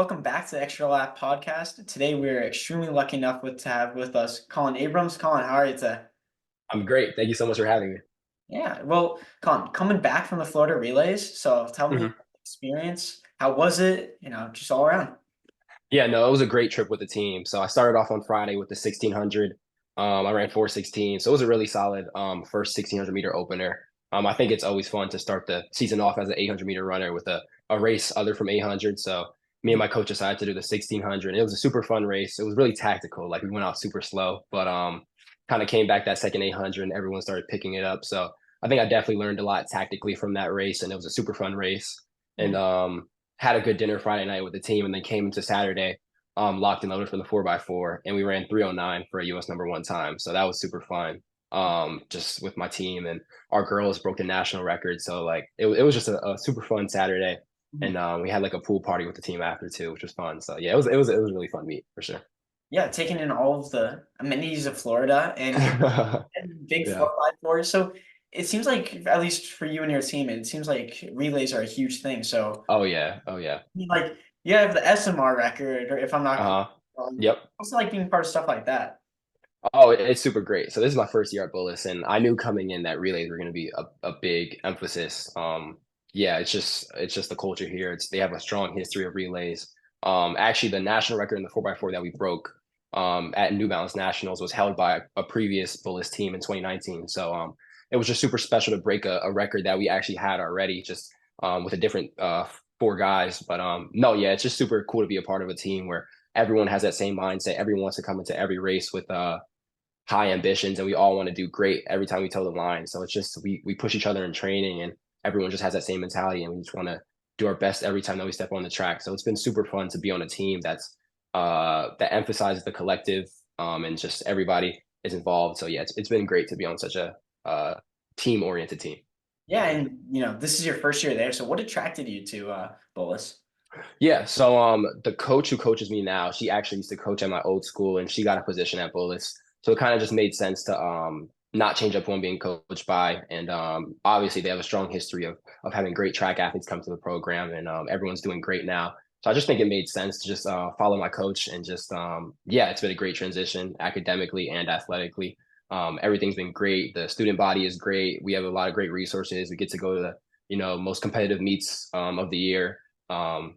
welcome back to the Extra Lap podcast. Today we're extremely lucky enough to have with us Colin Abrams. Colin, how are you today? I'm great. Thank you so much for having me. Yeah, well, Colin, coming back from the Florida Relays, so tell me Mhm. your experience. How was it? Just all around. Yeah, no, it was a great trip with the team. So I started off on Friday with the 1600. I ran 4:16, so it was a really solid first 1600-meter opener. I think it's always fun to start the season off as an 800-meter runner with a race other from 800. So me and my coach decided to do the 1600. It was a super fun race. It was really tactical. Like we went out super slow, but kind of came back that second 800 and everyone started picking it up. So I think I definitely learned a lot tactically from that race, and it was a super fun race. And Mhm. had a good dinner Friday night with the team, and then came into Saturday, locked and loaded for the 4x4, and we ran 309 for a US #1 time. So that was super fun. Just with my team, and our girls broke the national record. So like it was just a super fun Saturday. Mhm. And we had like a pool party with the team after too, which was fun. So yeah, it was a really fun meet for sure. Yeah, taking in all of the amenities of Florida and big Yeah. 4x4. So it seems like, at least for you and your team, it seems like relays are a huge thing. So Oh yeah. Oh yeah. like you have the SMR record, or if I'm not Uh-huh. wrong. Yep. What's it like being part of stuff like that? Oh, it's super great. So this is my first year at Bullis, and I knew coming in that relays were going to be a big emphasis. Yeah, it's just the culture here. They have a strong history of relays. Actually, the national record in the 4x4 that we broke at New Balance Nationals was held by a previous Bullis team in 2019. So it was just super special to break a record that we actually had already, just with a different four guys. But no, yeah, it's just super cool to be a part of a team where everyone has that same mindset. Everyone wants to come into every race with high ambitions, and we all want to do great every time we toe the line. So it's just we push each other in training, and everyone just has that same mentality, and we just want to do our best every time that we step on the track. So it's been super fun to be on a team that emphasizes the collective, and just everybody is involved. So yeah, it's been great to be on such a team oriented team. Yeah, and this is your first year there. So what attracted you to Bolus? Yeah, so the coach who coaches me now, she actually used to coach at my old school, and she got a position at Bullis. So it kind of just made sense to not change up who I'm being coached by. And obviously they have a strong history of having great track athletes come to the program, and everyone's doing great now. So I just think it made sense to just follow my coach, and just yeah, it's been a great transition academically and athletically. Everything's been great. The student body is great. We have a lot of great resources. We get to go to the most competitive meets of the year. Um,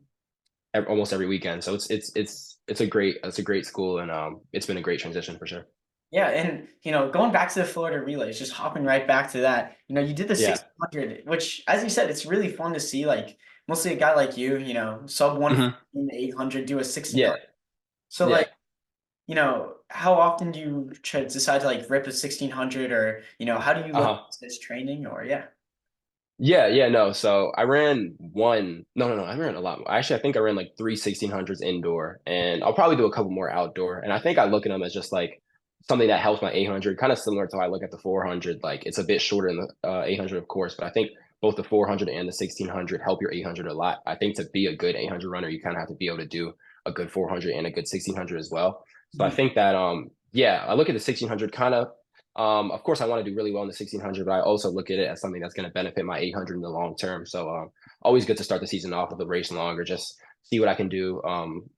almost every weekend. So it's a great school, and it's been a great transition for sure. Yeah, and going back to the Florida Relays, just hopping right back to that. You did the Yeah. 1600, which, as you said, it's really fun to see. Like mostly a guy like you, sub Hmm. 115 800 do a Yeah. 1600. So Yeah. like, how often do you decide to like rip a 1600, or how do you look Uh-huh. at this training, or yeah. Yeah, yeah, no. So I ran one, no, no, no, I ran a lot. Actually, I think I ran like three 1600s indoor, and I'll probably do a couple more outdoor. And I think I look at them as just like something that helps my 800, kind of similar to how I look at the 400. Like it's a bit shorter than the 800, of course, but I think both the 400 and the 1600 help your 800 a lot. I think to be a good 800 runner, you kind of have to be able to do a good 400 and a good 1600 as well. So I Mhm. think that, yeah, I look at the 1600 kind of. Of course, I want to do really well in the 1600, but I also look at it as something that's going to benefit my 800 in the long term. So, always good to start the season off with a race longer, just see what I can do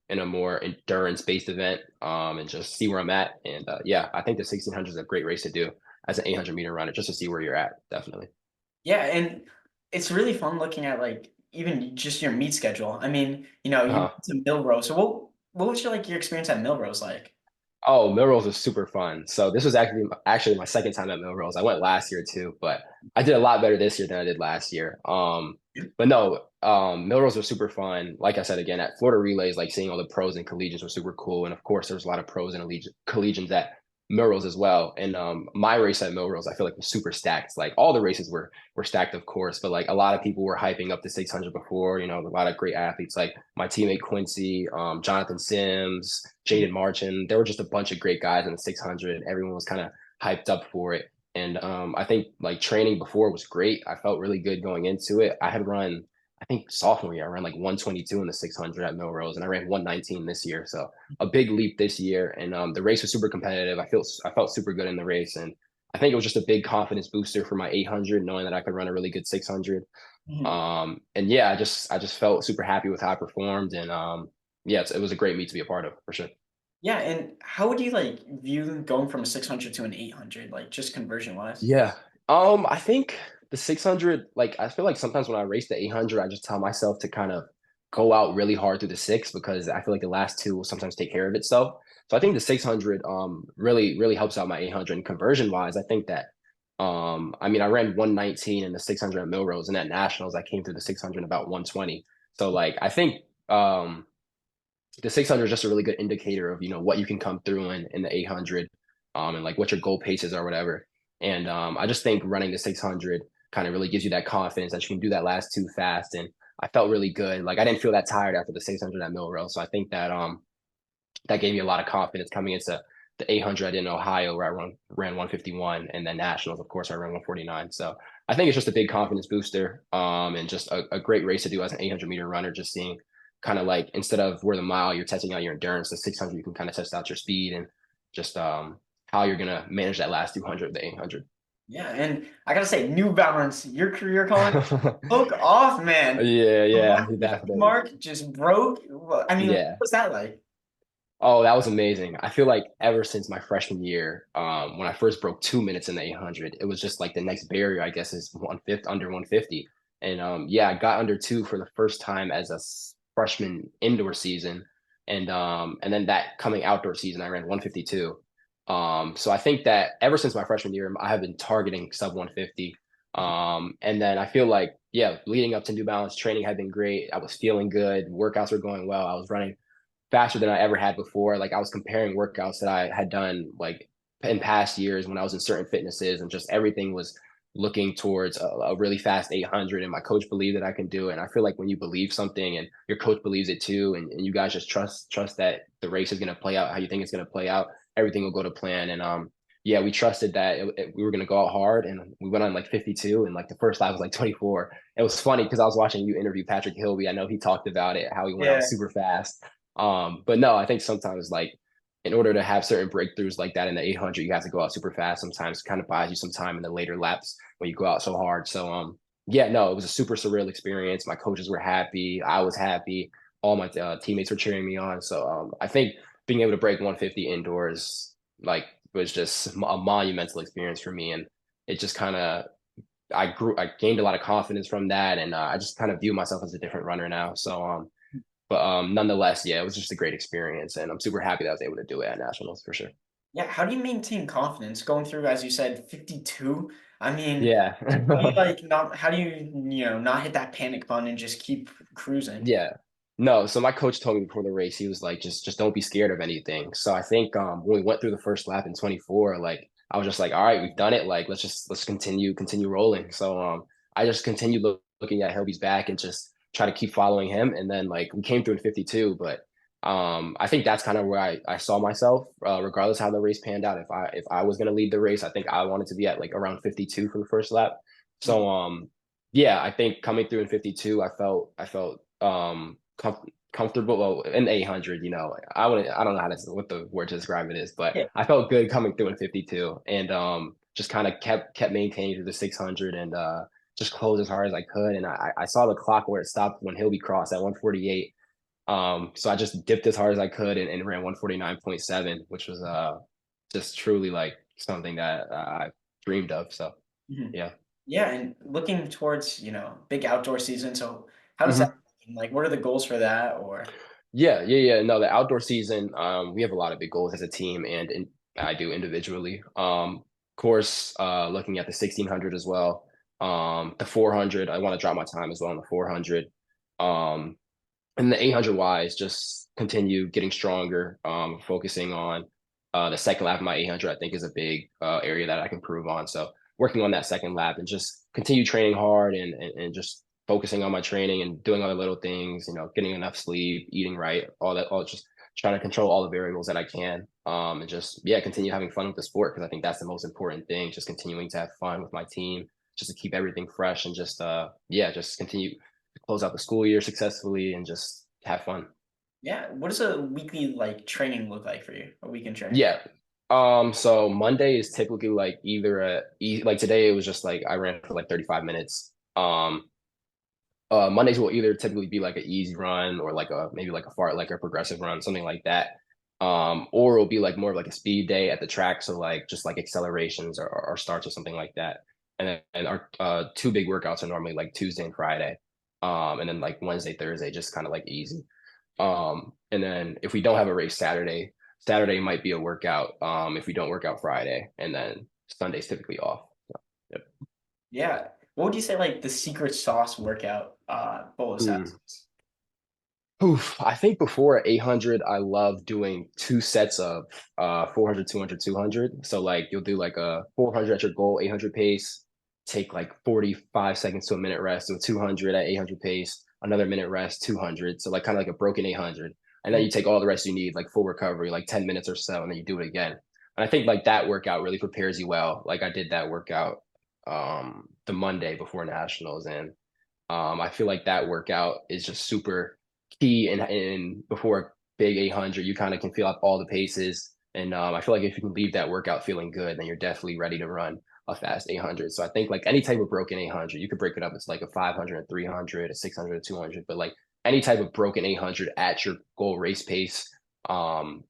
in a more endurance-based event, and just see where I'm at. And yeah, I think the 1600 is a great race to do as an 800-meter runner, just to see where you're at. Definitely. Yeah, and it's really fun looking at like even just your meet schedule. I mean, you Uh-huh. went to Milrose. So what was your experience at Milrose like? Oh, Milrose was super fun. So this was actually my second time at Milrose. I went last year too, but I did a lot better this year than I did last year. But no, Milrose was super fun. Like I said again, at Florida Relays, like seeing all the pros and collegians was super cool. And of course, there was a lot of pros and collegians at Milrose as well. And my race at Milrose, I feel like was super stacked. Like all the races were stacked, of course, but like a lot of people were hyping up the 600 before. A lot of great athletes like my teammate Quincy, Jonathan Sims, Jaden Marchin. There were just a bunch of great guys in the 600. Everyone was kind of hyped up for it. And I think like training before was great. I felt really good going into it. I had run, I think sophomore year, I ran like 122 in the 600 at Milrose, and I ran 119 this year. So a big leap this year. And the race was super competitive. I felt super good in the race, and I think it was just a big confidence booster for my 800, knowing that I could run a really good 600. Mhm. And yeah, I just felt super happy with how I performed, and yeah, it was a great meet to be a part of for sure. Yeah, and how would you like view going from a 600 to an 800, like just conversion wise? Yeah. I think the 600, like I feel like sometimes when I race the 800, I just tell myself to kind of go out really hard through the six because I feel like the last two will sometimes take care of itself. So I think the 600 really helps out my 800 and conversion wise. I think that I mean I ran 119 in the 600 at Millrose and at Nationals I came through the 600 in about 120. So like I think the 600 is just a really good indicator of what you can come through in the 800 and like what your goal paces or whatever. And I just think running the 600 kind of really gives you that confidence that you can do that last two fast. And I felt really good. Like I didn't feel that tired after the 600 at Millrose. So I think that that gave me a lot of confidence coming into the 800 I did in Ohio where ran 151 and then Nationals, of course, I ran 149. So I think it's just a big confidence booster and just a great race to do as an 800-meter runner, just seeing kind of like instead of where the mile you're testing out your endurance, the 600 you can kind of test out your speed and just how you're going to manage that last 200 of the 800. Yeah, and I gotta say, New Balance, your career, Colin, took off, man. Yeah, The yeah, 150 definitely. mark just broke. I mean, what Yeah. was that like? Oh, that was amazing. I feel like ever since my freshman year, when I first broke 2 minutes in the 800, it was just like the next barrier, I guess, is 150 under 150. And yeah, I got under two for the first time as a freshman indoor season, and then that coming outdoor season, I ran 152. So I think that ever since my freshman year, I have been targeting sub 150. And then I feel like yeah, leading up to New Balance, training had been great. I was feeling good. Workouts were going well. I was running faster than I ever had before. Like I was comparing workouts that I had done like in past years when I was in certain fitnesses and just everything was looking towards a really fast 800 and my coach believed that I can do it. And I feel like when you believe something and your coach believes it too and you guys just trust that the race is going to play out how you think it's going to play out, everything will go to plan. And yeah, we trusted that we were going to go out hard and we went on like 52 and like the first lap was like 24. It was funny because I was watching you interview Patrick Hilby. I know he talked about it, how he went out Yeah. super fast. But no, I think sometimes like in order to have certain breakthroughs like that in the 800, you have to go out super fast. Sometimes kind of buys you some time in the later laps when you go out so hard. So yeah, no, it was a super surreal experience. My coaches were happy. I was happy. All my teammates were cheering me on. So I think being able to break 150 indoors like was just a monumental experience for me, and it just kind of I gained a lot of confidence from that, and I just kind of view myself as a different runner now. So but nonetheless, yeah, it was just a great experience, and I'm super happy that I was able to do it at nationals for sure. Yeah, how do you maintain confidence going through, as you said, 52? I mean, Yeah. how do you like not how do you, not hit that panic button and just keep cruising? Yeah. No, so my coach told me before the race, he was like, just don't be scared of anything. So I think when we went through the first lap in 24, like I was just like, all right, we've done it. Like let's continue rolling. So I just continued looking at Herbie's back and just try to keep following him. And then like we came through in 52, but I think that's kind of where I saw myself, regardless how the race panned out. If I was gonna lead the race, I think I wanted to be at like around 52 for the first lap. Mhm. So yeah, I think coming through in 52, I felt comfortable well, in 800. I don't know what the word to describe it is, but Yeah. I felt good coming through in 52, and just kind of kept maintaining through the 600 and just closed as hard as I could. And I saw the clock where it stopped when Hilby crossed at 148. So I just dipped as hard as I could and ran 149.7, which was just truly like something that I dreamed of. So Mhm. yeah. Yeah, and looking towards, big outdoor season, so how does that Mhm. like, what are the goals for that or Yeah. No, the outdoor season, we have a lot of big goals as a team and I do individually. Of course, looking at the 1600 as well. The 400, I want to drop my time as well on the 400. Um, and the 800 wise, just continue getting stronger, focusing on the second lap of my 800, I think is a big area that I can improve on. So working on that second lap and just continue training hard and just focusing on my training and doing other little things, getting enough sleep, eating right, all that, all just trying to control all the variables that I can. And just, yeah, continue having fun with the sport because I think that's the most important thing, just continuing to have fun with my team, just to keep everything fresh and just, yeah, just continue to close out the school year successfully and just have fun. yeah, what does a weekly, like, training look like for you? A weekend training? Yeah. So Monday is typically like either like today it was just like I ran for like 35 minutes. Mondays will either typically be like an easy run or like a maybe like a fart like a progressive run, something like that. Or it'll be like more of like a speed day at the track, so like just like accelerations or starts or something like that. And our two big workouts are normally like Tuesday and Friday. And then like Wednesday, Thursday, just kind of like easy. And then if we don't have a race Saturday might be a workout. If we don't work out Friday, and then Sunday's typically off. So, Yeah. What would you say like the secret sauce workout Bolus has? yep. Oof, I think before 800, I love doing two sets of 400, 200, 200. So like you'll do like a 400 at your goal, 800 pace, take like 45 seconds to a minute rest, so 200 at 800 pace, another minute rest, 200. So like kind of like a broken 800. And then Mm. you take all the rest you need, like full recovery, like 10 minutes or so, and then you do it again. And I think like that workout really prepares you well. Like I did that workout the Monday before nationals, and I feel like that workout is just super key. And before a big 800, you kind of can feel out all the paces. And I feel like if you can leave that workout feeling good, then you're definitely ready to run a fast 800. So I think like any type of broken 800, you could break it up. It's like a 500, a 300, a 600, a 200. But like any type of broken 800 at your goal race pace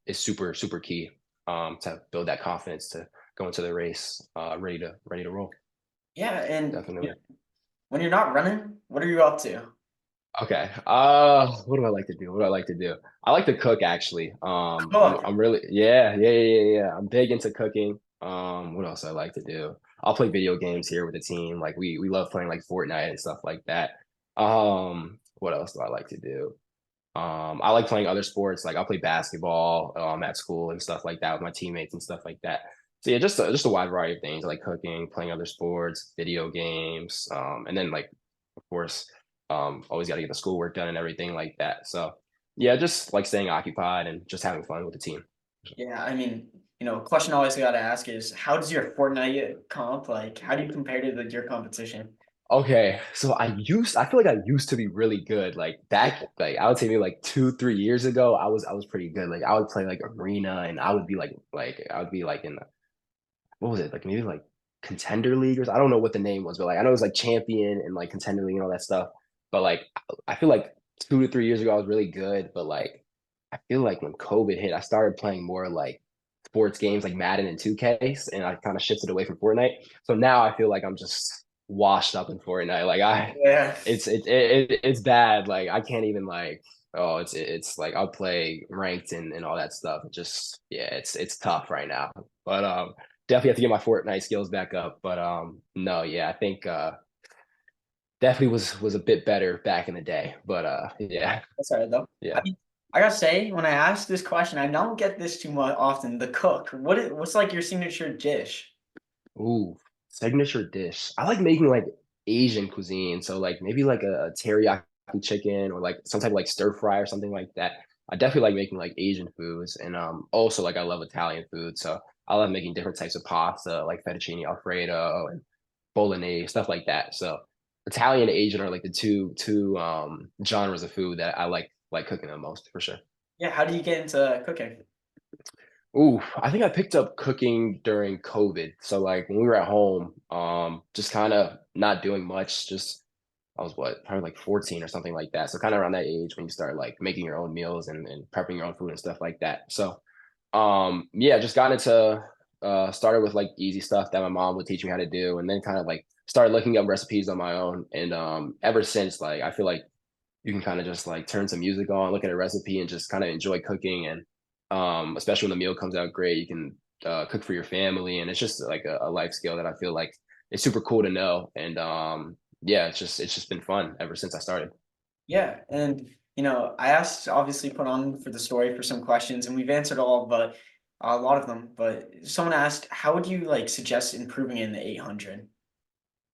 is super, super key to build that confidence to go into the race ready to roll. Yeah, and Definitely. when you're not running, what are you up to? Okay. What do I like to do? What do I like to do? I like to cook actually. Cook. I'm really yeah. I'm big into cooking. What else I like to do? I'll play video games here with the team. Like we love playing like Fortnite and stuff like that. What else do I like to do? I like playing other sports. Like I'll play basketball at school and stuff like that with my teammates and stuff like that. So yeah, just a wide variety of things. I like cooking, playing other sports, video games, and then like of course, always got to get the schoolwork done and everything like that. So yeah, just like staying occupied and just having fun with the team. Yeah, I mean, question I always got to ask is how does your Fortnite comp like? How do you compare to your competition? Okay, so I feel like I used to be really good. Like back, like I would say maybe like 2, 3 years ago, I was pretty good. Like I would play like arena and I would be like I would be like in what was it? Like maybe like contender league or I don't know what the name was, but like I know it was like champion and like contender league and all that stuff. But like I feel like 2 to 3 years ago I was really good, but like I feel like when COVID hit, I started playing more like sports games like Madden and 2K, and I kind of shifted away from Fortnite. So now I feel like I'm just washed up in Fortnite. Like Yeah. it's bad. Like I can't even like it's like I'll play ranked and all that stuff. It just yeah, it's tough right now. But definitely have to get my Fortnite skills back up. But no, yeah, I think definitely was a bit better back in the day. But yeah, That's all right though. I yeah. mean, I gotta say, when I ask this question, I don't get this too much often. The cook. What's like your signature dish? Ooh, signature dish. I like making like Asian cuisine. So like maybe like a teriyaki chicken or like some type of like stir fry or something like that. I definitely like making like Asian foods. And also like I love Italian food. So I love making different types of pasta like fettuccine Alfredo and bolognese, stuff like that. So Italian and Asian are like the two genres of food that I like cooking the most for sure. Yeah, how do you get into cooking? Ooh, I think I picked up cooking during COVID. So like when we were at home, just kind of not doing much. Just I was what, probably like 14 or something like that. So kind of around that age when you start like making your own meals and prepping your own food and stuff like that. So yeah, just got into started with like easy stuff that my mom would teach me how to do, and then kind of like started looking up recipes on my own. And ever since like I feel like you can kind of just like turn some music on, look at a recipe, and just kind of enjoy cooking. And especially when the meal comes out great, you can cook for your family, and it's just like a life skill that I feel like it's super cool to know. And yeah, it's just been fun ever since I started. Yeah, and I asked obviously put on for the story for some questions, and we've answered all, but a lot of them. But someone asked, how would you like suggest improving in the 800?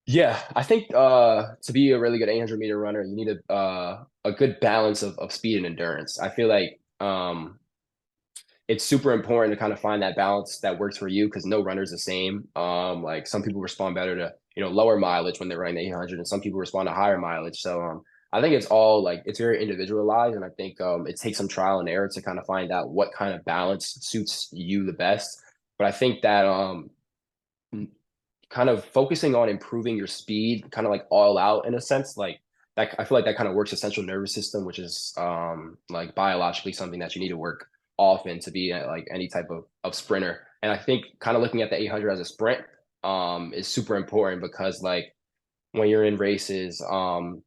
Yeah, I think to be a really good 800-meter runner, you need a good balance of speed and endurance. I feel like it's super important to kind of find that balance that works for you because no runner's the same. Like some people respond better to lower mileage when they're running the 800, and some people respond to higher mileage. So I think it's all like it's very individualized, and I think it takes some trial and error to kind of find out what kind of balance suits you the best. But I think that kind of focusing on improving your speed, kind of like all out in a sense, like that I feel like that kind of works the central nervous system, which is like biologically something that you need to work often to be like any type of sprinter. And I think kind of looking at the 800 as a sprint is super important because like when you're in races, kind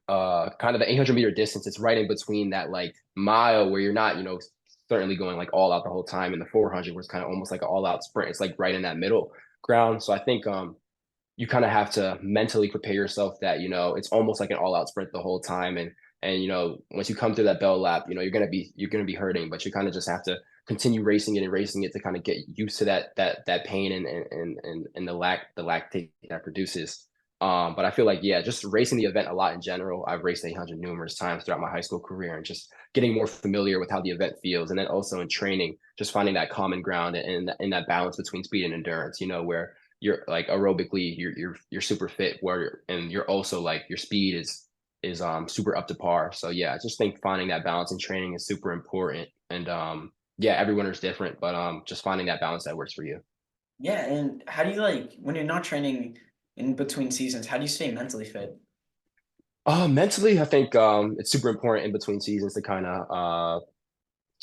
of the 800-meter distance, it's right in between that like mile where you're not, certainly going like all out the whole time, and the 400 was kind of almost like an all out sprint. It's like right in that middle ground. So I think you kind of have to mentally prepare yourself that it's almost like an all out sprint the whole time, and once you come through that bell lap, you're gonna be hurting, but you kind of just have to continue racing it and racing it to kind of get used to that pain and the lactate that produces. But I feel like, yeah, just racing the event a lot in general. I've raced 800 numerous times throughout my high school career, and just getting more familiar with how the event feels. And then also in training, just finding that common ground and that balance between speed and endurance, where you're like aerobically, you're super fit, and you're also like your speed is super up to par. So yeah, I just think finding that balance in training is super important. And yeah, every winter is different, but just finding that balance that works for you. Yeah, and how do you like when you're not training in between seasons, how do you stay mentally fit? Mentally, I think it's super important in between seasons to kind of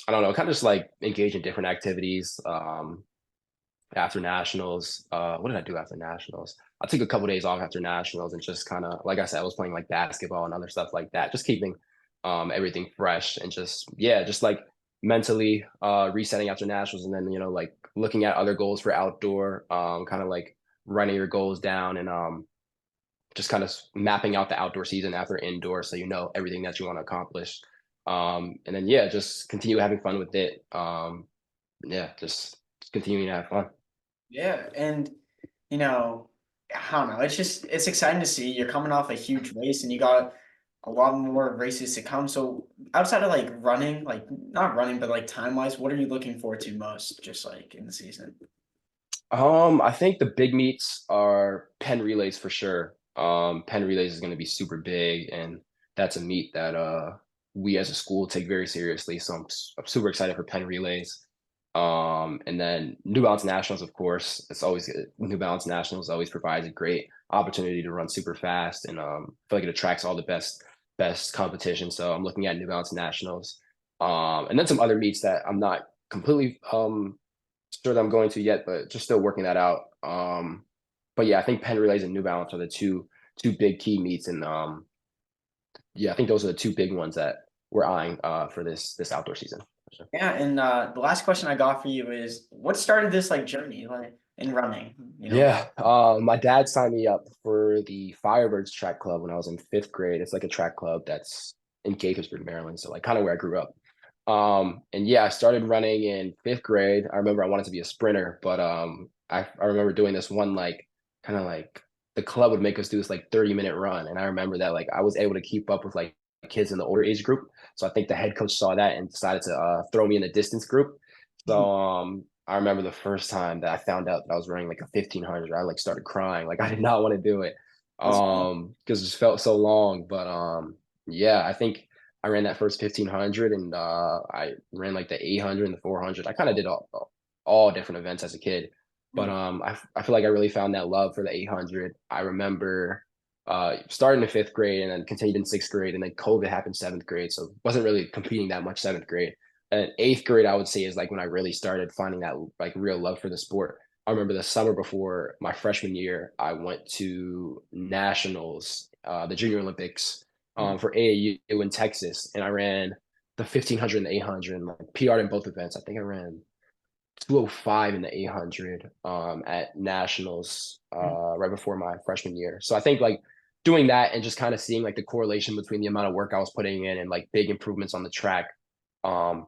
I don't know, kind of just like engage in different activities. After nationals, what did I do after nationals? I took a couple days off after nationals and just kind of, like I said, I was playing like basketball and other stuff like that, just keeping everything fresh and just yeah, just like mentally resetting after nationals, and then like looking at other goals for outdoor, kind of like writing your goals down and just kind of mapping out the outdoor season after indoor so you know everything that you want to accomplish. And then yeah, just continue having fun with it. Yeah, just continuing to have fun. Yeah, and you know, I don't know. It's exciting to see you're coming off a huge race and you got a lot more races to come. So outside of like running, like not running, but like time wise, what are you looking forward to most, just like in the season? I think the big meets are Penn relays for sure. Penn relays is going to be super big, and that's a meet that we as a school take very seriously. So I'm super excited for Penn relays. And then New Balance Nationals, of course, New Balance Nationals always provides a great opportunity to run super fast, and I feel like it attracts all the best competition. So I'm looking at New Balance Nationals, and then some other meets that I'm not completely sure that I'm going to yet, but just still working that out. But yeah, I think Penn relays and New Balance are the two big key meets, and yeah, I think those are the two big ones that we're eyeing for this outdoor season. For sure. Yeah, and the last question I got for you is what started this like journey like in running, you know? Yeah, my dad signed me up for the Firebirds track club when I was in fifth grade. It's like a track club that's in Gaithersburg, Maryland, so like kind of where I grew up. And yeah, I started running in fifth grade. I remember I wanted to be a sprinter, but I remember doing this one like kind of like the club would make us do this like 30-minute run, and I remember that like I was able to keep up with like kids in the older age group. So I think the head coach saw that and decided to throw me in the distance group. So I remember the first time that I found out that I was running like a 1500, I like started crying. Like I did not want to do it. That's Because it just felt so long. But yeah, I think I ran that first 1500, and I ran like the 800 and the 400. I kind of did all different events as a kid. But mm, I feel like I really found that love for the 800. I remember starting in fifth grade and then continued in sixth grade, and then COVID happened seventh grade, so wasn't really competing that much seventh grade. And eighth grade, I would say, is like when I really started finding that like real love for the sport. I remember the summer before my freshman year, I went to nationals, the Junior Olympics, mm. for AAU in Texas, and I ran the 1500 and the 800, and like PR'd in both events. I think I ran 205 in the 800 at nationals right before my freshman year. So I think like doing that and just kind of seeing like the correlation between the amount of work I was putting in and like big improvements on the track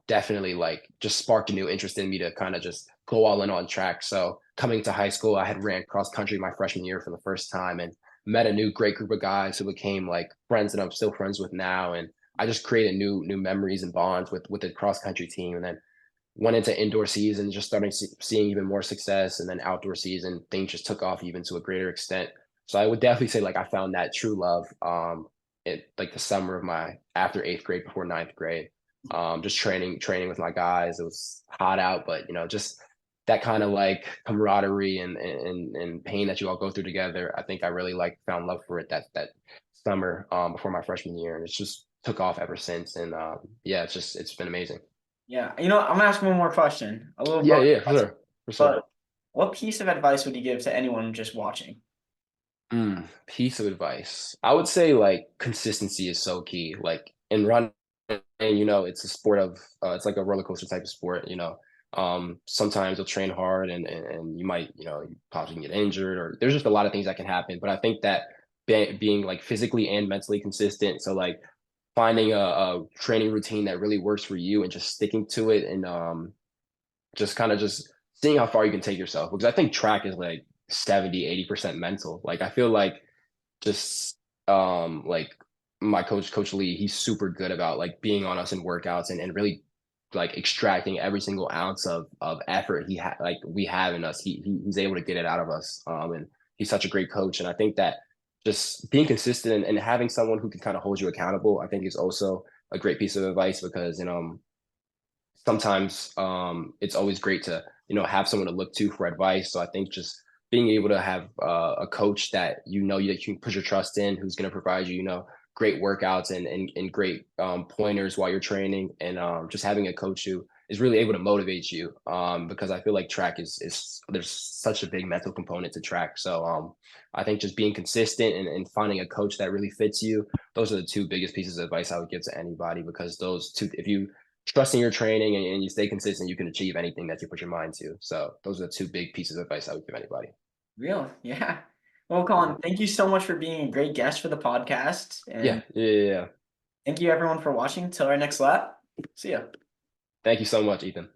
definitely like just sparked a new interest in me to kind of just go all in on track. So coming to high school, I had ran cross country my freshman year for the first time and met a new great group of guys who became like friends that I'm still friends with now. And I just created new memories and bonds with the cross country team. And then went into indoor season, just starting seeing even more success, and then outdoor season, things just took off even to a greater extent. So I would definitely say like I found that true love it like the summer of my after eighth grade before ninth grade. Just training with my guys. It was hot out, but just that kind of like camaraderie and pain that you all go through together. I think I really like found love for it that summer before my freshman year, and it's just took off ever since. And yeah, it's been amazing. Yeah, I'm gonna ask one more question. A little Yeah, bonus yeah, for question. sure, for sure. But what piece of advice would you give to anyone just watching? Piece of advice. I would say like consistency is so key. Like in running, it's a sport of it's like a roller coaster type of sport, Sometimes you'll train hard and you might, you possibly get injured or there's just a lot of things that can happen. But I think that being like physically and mentally consistent, so like finding a training routine that really works for you and just sticking to it and just kind of just seeing how far you can take yourself. Because I think track is like 70-80% mental. Like I feel like just like my coach Lee, he's super good about like being on us in workouts and really like extracting every single ounce of effort like we have in us. He's able to get it out of us. And he's such a great coach. And I think that just being consistent and having someone who can kind of hold you accountable, I think is also a great piece of advice because sometimes it's always great to have someone to look to for advice. So I think just being able to have a coach that you can put your trust in, who's going to provide you great workouts and great pointers while you're training, and just having a coach who is really able to motivate you because I feel like track is there's such a big mental component to track. So I think just being consistent and finding a coach that really fits you, those are the two biggest pieces of advice I would give to anybody because those two, if you trust in your training and you stay consistent, you can achieve anything that you put your mind to. So those are the two big pieces of advice I would give anybody. Real, yeah. Well, Yeah. Colin, thank you so much for being a great guest for the podcast, Yeah. and Yeah. Yeah. Yeah. thank you everyone for watching. Till our next lap. See ya. Thank you so much, Ethan.